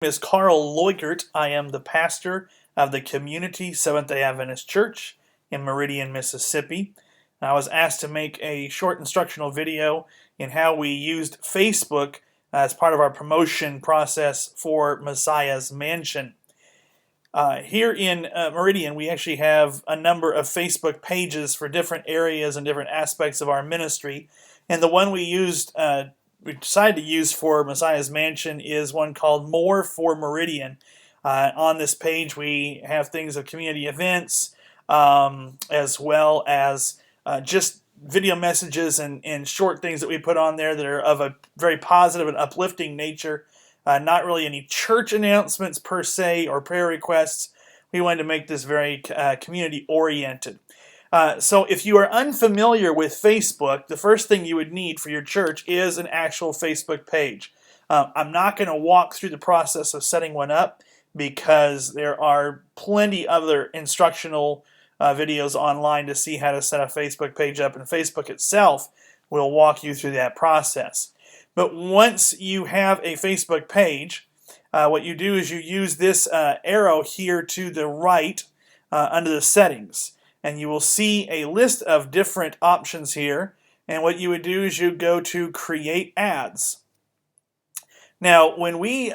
Is Carl Leukert. I am the pastor of the Community Seventh-day Adventist Church in Meridian, Mississippi. I was asked to make a short instructional video in how we used Facebook as part of our promotion process for Messiah's Mansion. Here in Meridian, we actually have a number of Facebook pages for different areas and different aspects of our ministry, and the one we decided to use for Messiah's Mansion is one called More for Meridian. On this page, we have things of community events, as well as just video messages and short things that we put on there that are of a very positive and uplifting nature. Not really any church announcements per se or prayer requests. We wanted to make this very community-oriented. So if you are unfamiliar with Facebook, the first thing you would need for your church is an actual Facebook page. I'm not going to walk through the process of setting one up because there are plenty of other instructional videos online to see how to set a Facebook page up, and Facebook itself will walk you through that process. But once you have a Facebook page, what you do is you use this arrow here to the right under the settings. And you will see a list of different options here. And what you would do is you go to Create Ads. Now, when we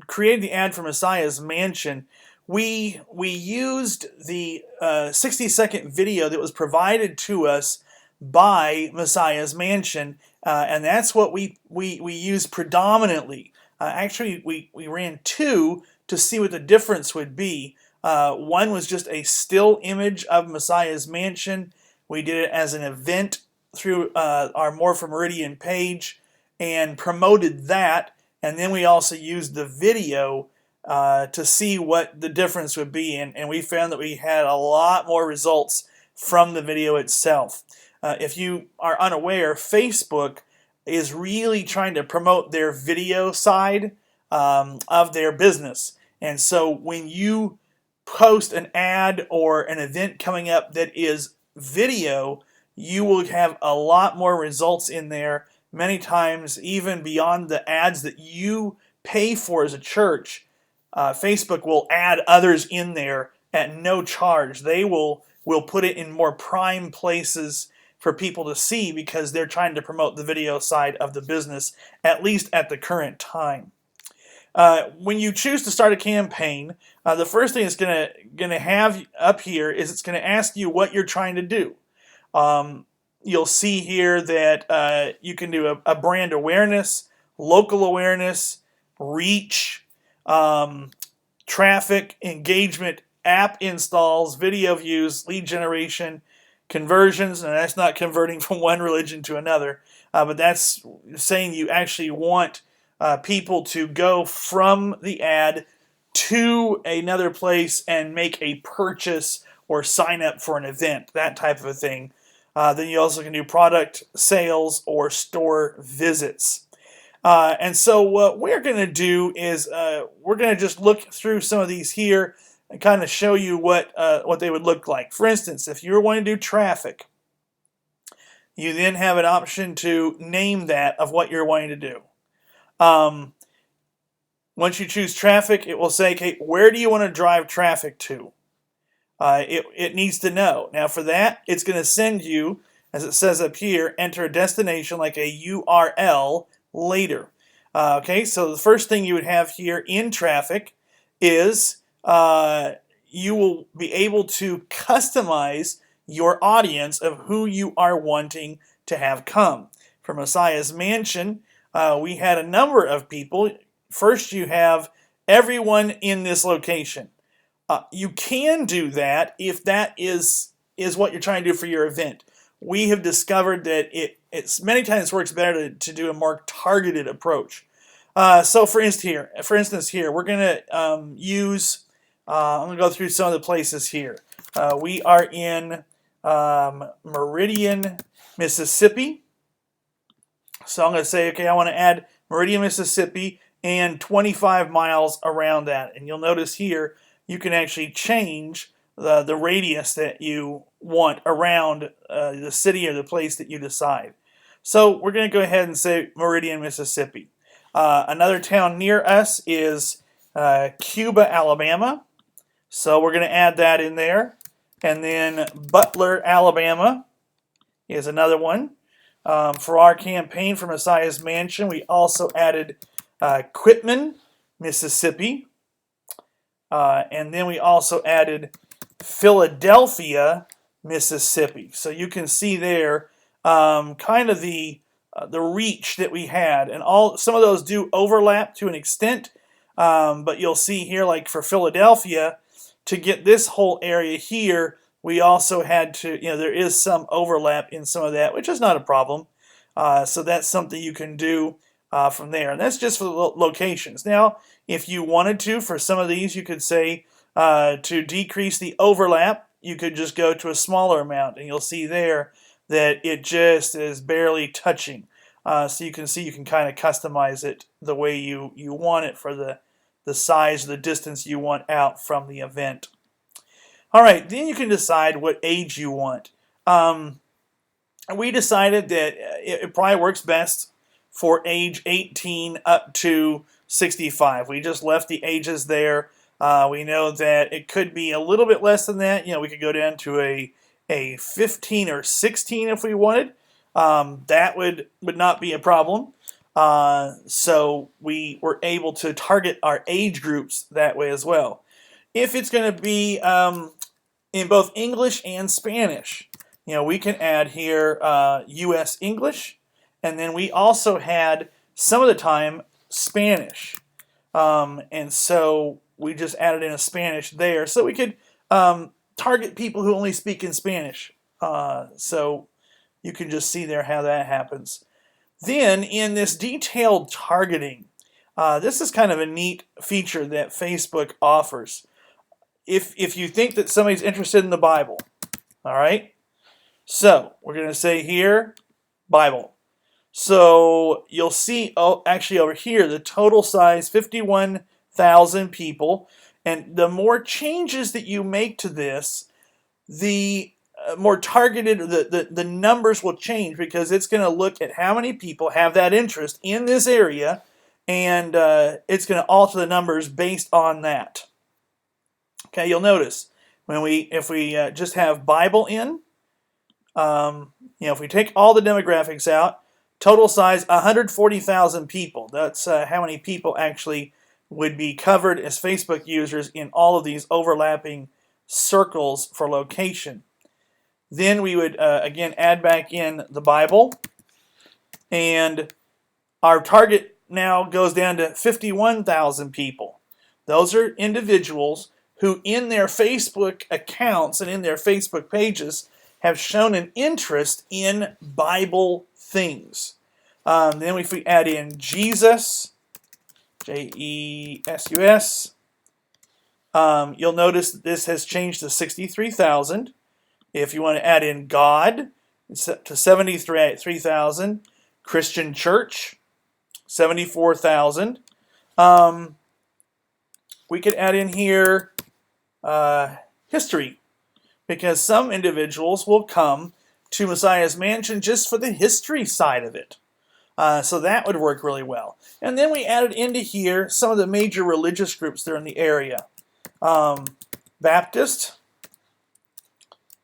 created the ad for Messiah's Mansion, we used the 60-second video that was provided to us by Messiah's Mansion, and that's what we used predominantly. Actually, we ran two to see what the difference would be. One was just a still image of Messiah's Mansion. We did it as an event through our More for Meridian page and promoted that. And then we also used the video to see what the difference would be. And we found that we had a lot more results from the video itself. If you are unaware, Facebook is really trying to promote their video side of their business. And so when you post an ad or an event coming up that is video, you will have a lot more results in there, many times even beyond the ads that you pay for as a church. Facebook will add others in there at no charge. They will put it in more prime places for people to see because they're trying to promote the video side of the business, at least at the current time. When you choose to start a campaign, the first thing it's going to have up here is it's going to ask you what you're trying to do. You'll see here that you can do a brand awareness, local awareness, reach, traffic, engagement, app installs, video views, lead generation, conversions, and that's not converting from one religion to another, but that's saying you actually want people to go from the ad to another place and make a purchase or sign up for an event, that type of a thing. Then you also can do product sales or store visits. And so what we're going to do is we're going to just look through some of these here and kind of show you what they would look like. For instance, if you're wanting to do traffic, you then have an option to name that of what you're wanting to do. Once you choose traffic, it will say, okay, where do you want to drive traffic to? It needs to know. Now for that, it's going to send you, as it says up here, enter a destination like a URL later. Okay, so the first thing you would have here in traffic is you will be able to customize your audience of who you are wanting to have come. For Messiah's Mansion, we had a number of people. First, you have everyone in this location. You can do that if that is what you're trying to do for your event. We have discovered that it's many times works better to do a more targeted approach. So for instance here, we're going to use, I'm going to go through some of the places here. We are in Meridian, Mississippi. So I'm going to say, okay, I want to add Meridian, Mississippi, and 25 miles around that. And you'll notice here, you can actually change the radius that you want around the city or the place that you decide. So we're going to go ahead and say Meridian, Mississippi. Another town near us is Cuba, Alabama. So we're going to add that in there. And then Butler, Alabama is another one. For our campaign for Messiah's Mansion, we also added Quitman, Mississippi. And then we also added Philadelphia, Mississippi. So you can see there kind of the reach that we had. And some of those do overlap to an extent. But you'll see here, like for Philadelphia, to get this whole area here, we also had to, there is some overlap in some of that, which is not a problem. So that's something you can do from there. And that's just for the locations. Now, if you wanted to, for some of these, you could say to decrease the overlap, you could just go to a smaller amount. And you'll see there that it just is barely touching. So you can see you can kind of customize it the way you want it for the size, the distance you want out from the event. All right, then you can decide what age you want. We decided that it probably works best for age 18 up to 65. We just left the ages there. We know that it could be a little bit less than that. We could go down to a 15 or 16 if we wanted. That would not be a problem. So we were able to target our age groups that way as well. If it's going to be in both English and Spanish, we can add here U.S. English, and then we also had some of the time Spanish. And so we just added in a Spanish there, so we could target people who only speak in Spanish. So you can just see there how that happens. Then in this detailed targeting, this is kind of a neat feature that Facebook offers. If you think that somebody's interested in the Bible, all right? So we're going to say here, Bible. So you'll see, actually over here, the total size, 51,000 people. And the more changes that you make to this, the more targeted, the numbers will change, because it's going to look at how many people have that interest in this area, and it's going to alter the numbers based on that. Okay, you'll notice if we just have Bible in, if we take all the demographics out, total size 140,000 people. That's how many people actually would be covered as Facebook users in all of these overlapping circles for location. Then we would, again, add back in the Bible. And our target now goes down to 51,000 people. Those are individuals who in their Facebook accounts and in their Facebook pages have shown an interest in Bible things. Then if we add in Jesus, J-E-S-U-S, you'll notice that this has changed to 63,000. If you want to add in God, it's up to 73,000. Christian Church, 74,000. We could add in here history, because some individuals will come to Messiah's Mansion just for the history side of it. So that would work really well. And then we added into here some of the major religious groups that are in the area. Baptist.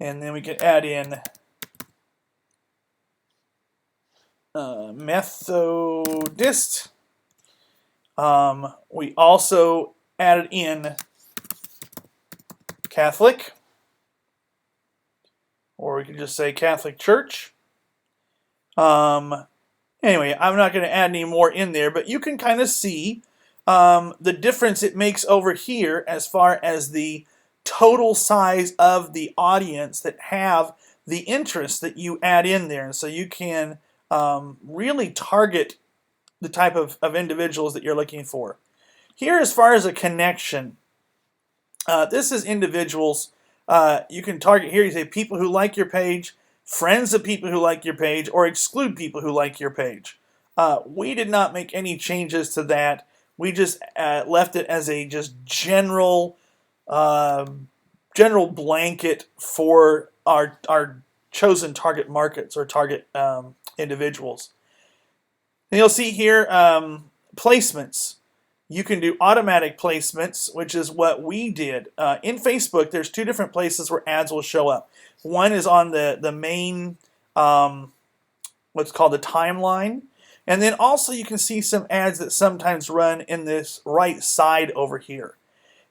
And then we can add in Methodist. We also added in Catholic, or we could just say Catholic Church. Anyway, I'm not going to add any more in there, but you can kind of see the difference it makes over here as far as the total size of the audience that have the interest that you add in there. And so you can really target the type of individuals that you're looking for. Here, as far as a connection, this is individuals. You can target here. You say people who like your page, friends of people who like your page, or exclude people who like your page. We did not make any changes to that. We just left it as a just general blanket for our chosen target markets or target individuals. And you'll see here placements. You can do automatic placements, which is what we did. In Facebook, there's two different places where ads will show up. One is on the main, what's called the timeline. And then also you can see some ads that sometimes run in this right side over here.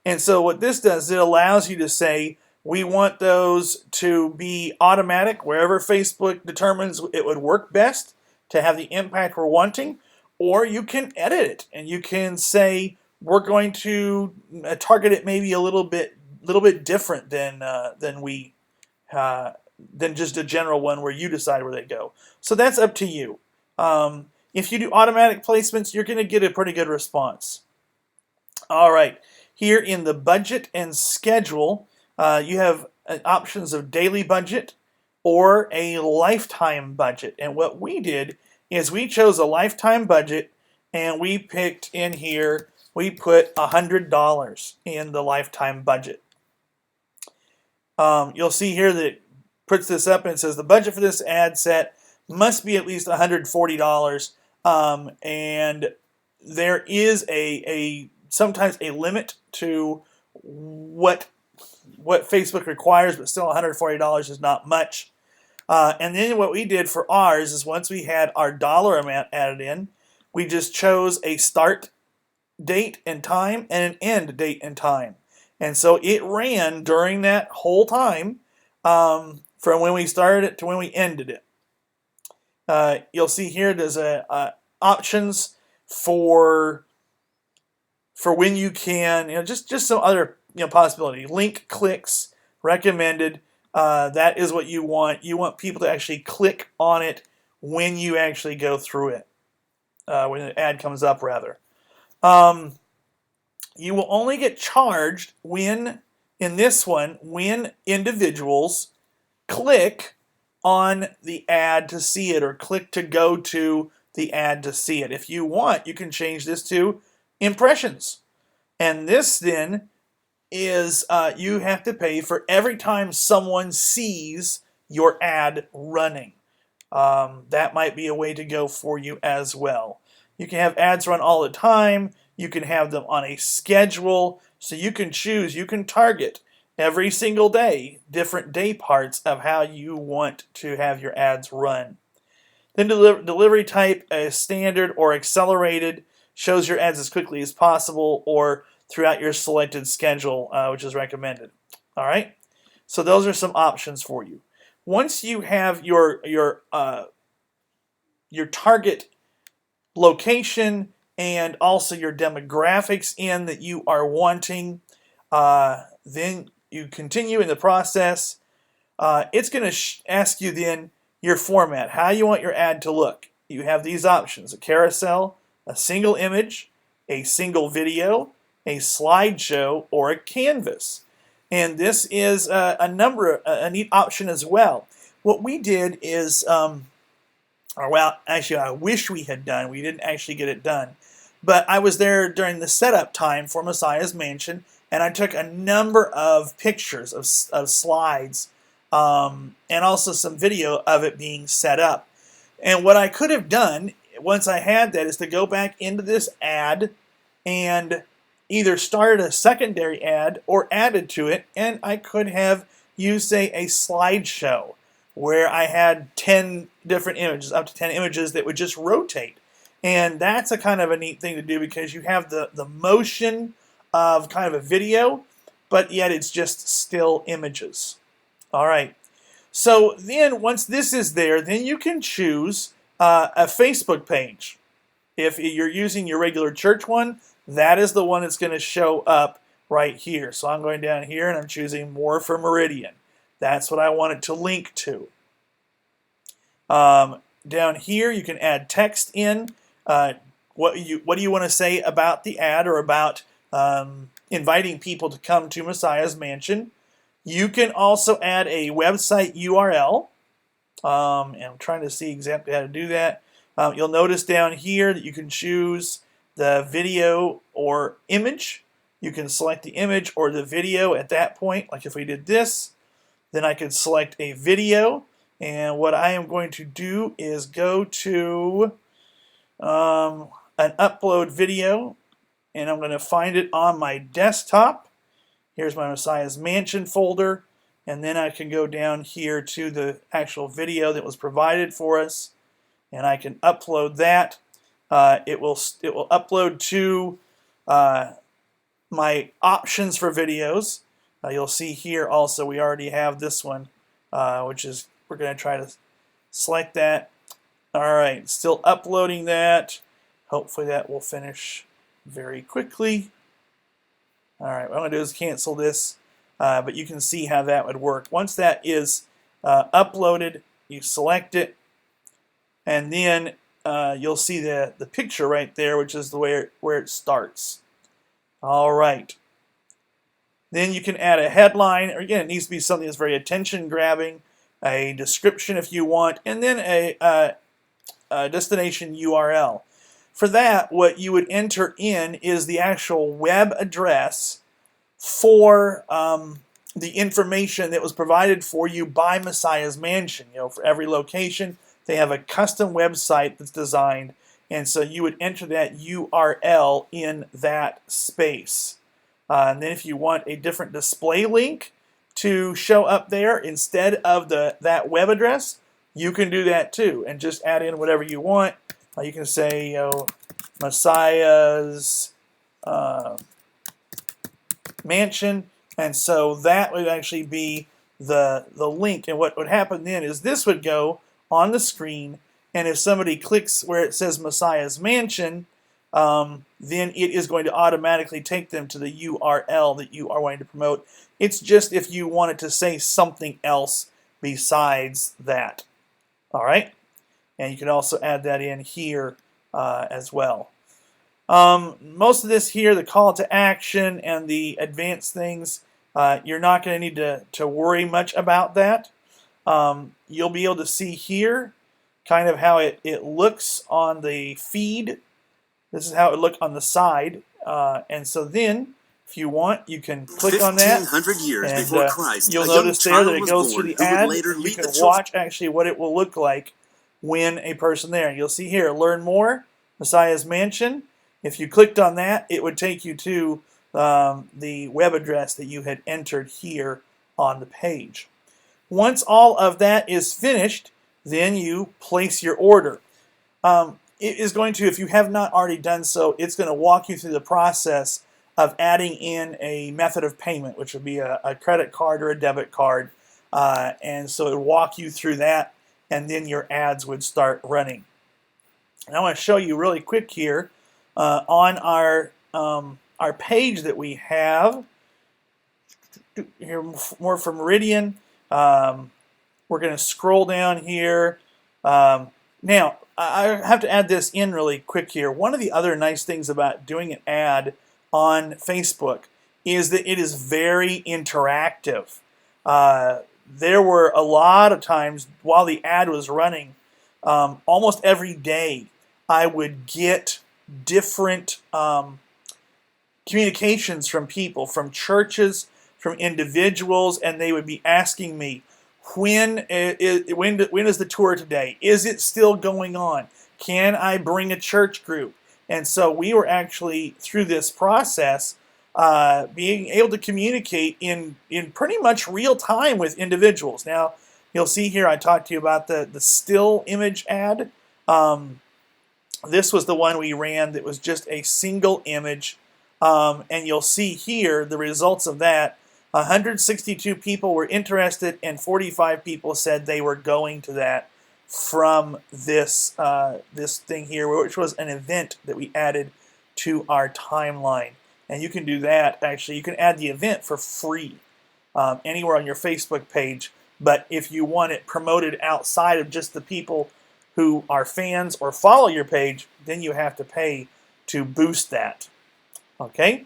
And so what this does, it allows you to say, we want those to be automatic wherever Facebook determines it would work best to have the impact we're wanting. Or you can edit it and you can say, we're going to target it maybe a little bit different than just a general one where you decide where they go. So that's up to you. If you do automatic placements, you're going to get a pretty good response. All right, here in the budget and schedule, you have options of daily budget or a lifetime budget. And what we did is we chose a lifetime budget and we picked in here, we put $100 in the lifetime budget. You'll see here that it puts this up and it says the budget for this ad set must be at least $140. And there is sometimes a limit to what Facebook requires, but still $140 is not much. And then what we did for ours is once we had our dollar amount added in, we just chose a start date and time and an end date and time. And so it ran during that whole time from when we started it to when we ended it. You'll see here there's options for when you can, just some other possibility. Link clicks recommended. That is what you want. You want people to actually click on it when you actually go through it, when the ad comes up, rather. You will only get charged when individuals click on the ad to see it or click to go to the ad to see it. If you want, you can change this to impressions. And this then is you have to pay for every time someone sees your ad running. That might be a way to go for you as well. You can have ads run all the time. You can have them on a schedule. So you can choose, you can target every single day, different day parts of how you want to have your ads run. Then delivery type, standard or accelerated, shows your ads as quickly as possible or throughout your selected schedule, which is recommended. All right, so those are some options for you. Once you have your target location and also your demographics in that you are wanting, then you continue in the process. It's going to ask you then your format, how you want your ad to look. You have these options: a carousel, a single image, a single video, a slideshow, or a canvas. And this is a neat option as well. What we did is, actually I wish we had done, we didn't actually get it done, but I was there during the setup time for Messiah's Mansion, and I took a number of pictures of slides and also some video of it being set up. And what I could have done once I had that is to go back into this ad and either started a secondary ad or added to it, and I could have used, say, a slideshow where I had 10 different images, up to 10 images that would just rotate. And that's a kind of a neat thing to do because you have the motion of kind of a video, but yet it's just still images. All right. So then once this is there, then you can choose a Facebook page. If you're using your regular church one, that is the one that's going to show up right here. So I'm going down here and I'm choosing More for Meridian. That's what I want it to link to. Down here you can add text in. What do you want to say about the ad or about inviting people to come to Messiah's Mansion. You can also add a website URL. And I'm trying to see exactly how to do that. You'll notice down here that you can choose the video or image. You can select the image or the video at that point. Like if we did this, then I could select a video. And what I am going to do is go to, an upload video, and I'm going to find it on my desktop. Here's my Messiah's Mansion folder, and then I can go down here to the actual video that was provided for us, and I can upload that. It will upload to my options for videos. You'll see here also we already have this one, which is, we're going to try to select that. All right, still uploading that. Hopefully that will finish very quickly. All right, what I'm going to do is cancel this, but you can see how that would work. Once that is uploaded, you select it, and then you'll see the picture right there, which is the way where it starts. All right. Then you can add a headline, or again, it needs to be something that's very attention-grabbing, a description if you want, and then a destination URL. For that, what you would enter in is the actual web address for the information that was provided for you by Messiah's Mansion. You know, for every location, they have a custom website that's designed, and so you would enter that URL in that space. And then if you want a different display link to show up there instead of that web address, you can do that too, and just add in whatever you want. You can say, you know, Messiah's Mansion, and so that would actually be the link. And what would happen then is this would go on the screen, and if somebody clicks where it says Messiah's Mansion, then it is going to automatically take them to the URL that you are wanting to promote. It's just if you wanted to say something else besides that. All right, and you can also add that in here as well. Most of this here, the call to action and the advanced things, you're not going to need to worry much about that. You'll be able to see here kind of how it looks on the feed. This is how it would look on the side. And so then, if you want, you can click on that. 1,500 years before Christ, you'll notice there that it goes through the ad. You can watch actually what it will look like when a person there. You'll see here, learn more, Messiah's Mansion. If you clicked on that, it would take you to the web address that you had entered here on the page. Once all of that is finished, then you place your order. It is going to, if you have not already done so, it's going to walk you through the process of adding in a method of payment, which would be a credit card or a debit card. And so it will walk you through that, and then your ads would start running. And I want to show you really quick here on our page that we have. Here, more from Meridian. We're going to scroll down here. Now, I have to add this in really quick here. One of the other nice things about doing an ad on Facebook is that it is very interactive. There were a lot of times while the ad was running, almost every day, I would get different communications from people, from churches, from individuals, and they would be asking me, when is the tour today? Is it still going on? Can I bring a church group? And so we were actually, through this process, being able to communicate in pretty much real time with individuals. Now, you'll see here I talked to you about the still image ad. This was the one we ran that was just a single image. And you'll see here the results of that. 162 people were interested, and 45 people said they were going to that from this this thing here, which was an event that we added to our timeline. And you can do that, actually. You can add the event for free anywhere on your Facebook page. But if you want it promoted outside of just the people who are fans or follow your page, then you have to pay to boost that. Okay?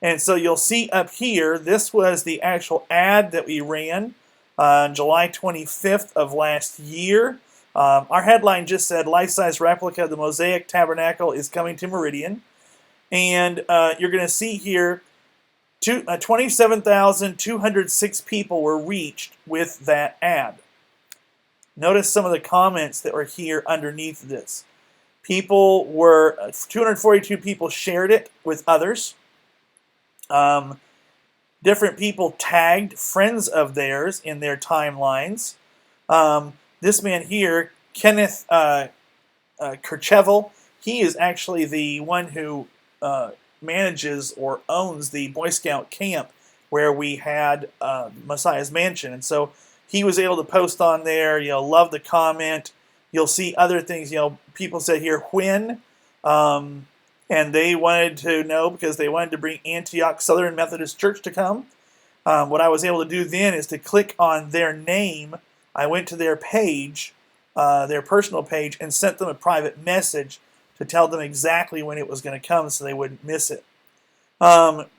And so you'll see up here, this was the actual ad that we ran on July 25th of last year. Our headline just said, life-size replica of the Mosaic Tabernacle is coming to Meridian. And you're going to see here, 27,206 people were reached with that ad. Notice some of the comments that were here underneath this. 242 people shared it with others. Different people tagged friends of theirs in their timelines. This man here, Kenneth Kirchevel, he is actually the one who manages or owns the Boy Scout camp where we had Messiah's Mansion. And so he was able to post on there, love the comment. You'll see other things, people said here, when, and they wanted to know because they wanted to bring Antioch Southern Methodist Church to come. What I was able to do then is to click on their name. I went to their page, their personal page, and sent them a private message to tell them exactly when it was going to come so they wouldn't miss it.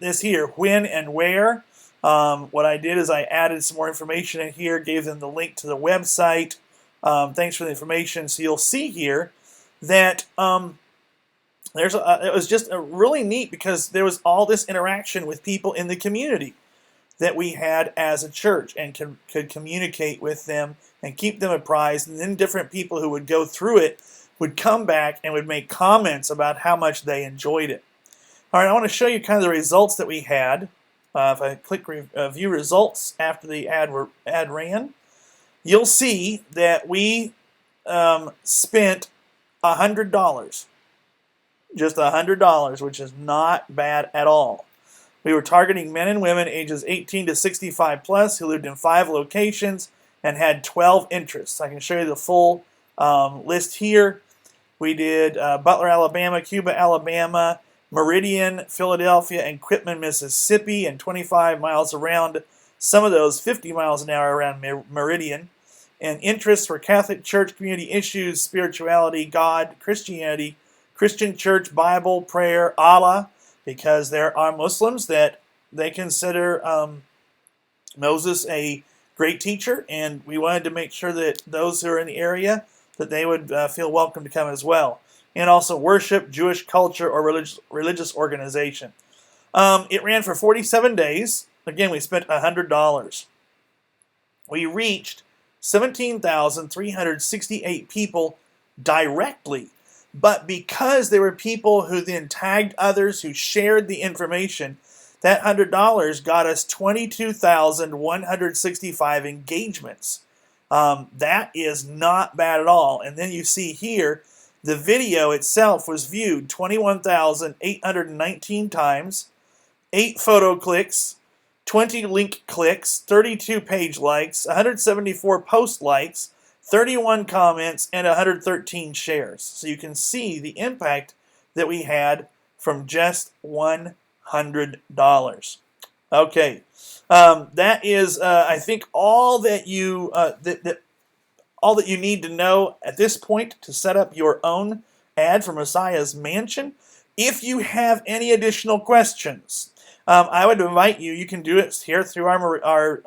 This here, when and where. What I did is I added some more information in here, gave them the link to the website. Thanks for the information. So you'll see here that it was just really neat because there was all this interaction with people in the community that we had as a church and could communicate with them and keep them apprised. And then different people who would go through it would come back and would make comments about how much they enjoyed it. All right, I want to show you kind of the results that we had. If I click view results after the ad ran, you'll see that we spent $100. Just $100, which is not bad at all. We were targeting men and women ages 18 to 65 plus who lived in 5 locations and had 12 interests. I can show you the full list here. We did Butler, Alabama, Cuba, Alabama, Meridian, Philadelphia, and Quitman, Mississippi, and 25 miles around. Some of those 50 miles an hour around Meridian. And interests were Catholic Church, community issues, spirituality, God, Christianity, Christian Church, Bible, prayer, Allah, because there are Muslims that they consider Moses a great teacher, and we wanted to make sure that those who are in the area, that they would feel welcome to come as well. And also worship, Jewish culture, or religious organization. It ran for 47 days. Again, we spent $100. We reached 17,368 people directly. But because there were people who then tagged others who shared the information, that $100 got us 22,165 engagements. That is not bad at all. And then you see here, the video itself was viewed 21,819 times, 8 photo clicks, 20 link clicks, 32 page likes, 174 post likes, 31 comments, and 113 shares. So you can see the impact that we had from just $100. Okay, that is, I think, all that you all that you need to know at this point to set up your own ad for Messiah's Mansion. If you have any additional questions, I would invite you. You can do it here through our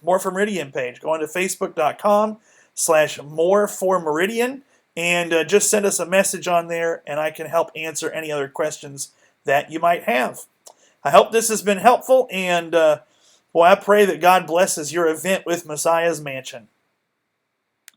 More for Meridian page. Go on to Facebook.com/More for Meridian and just send us a message on there, and I can help answer any other questions that you might have. I hope this has been helpful, and I pray that God blesses your event with Messiah's Mansion.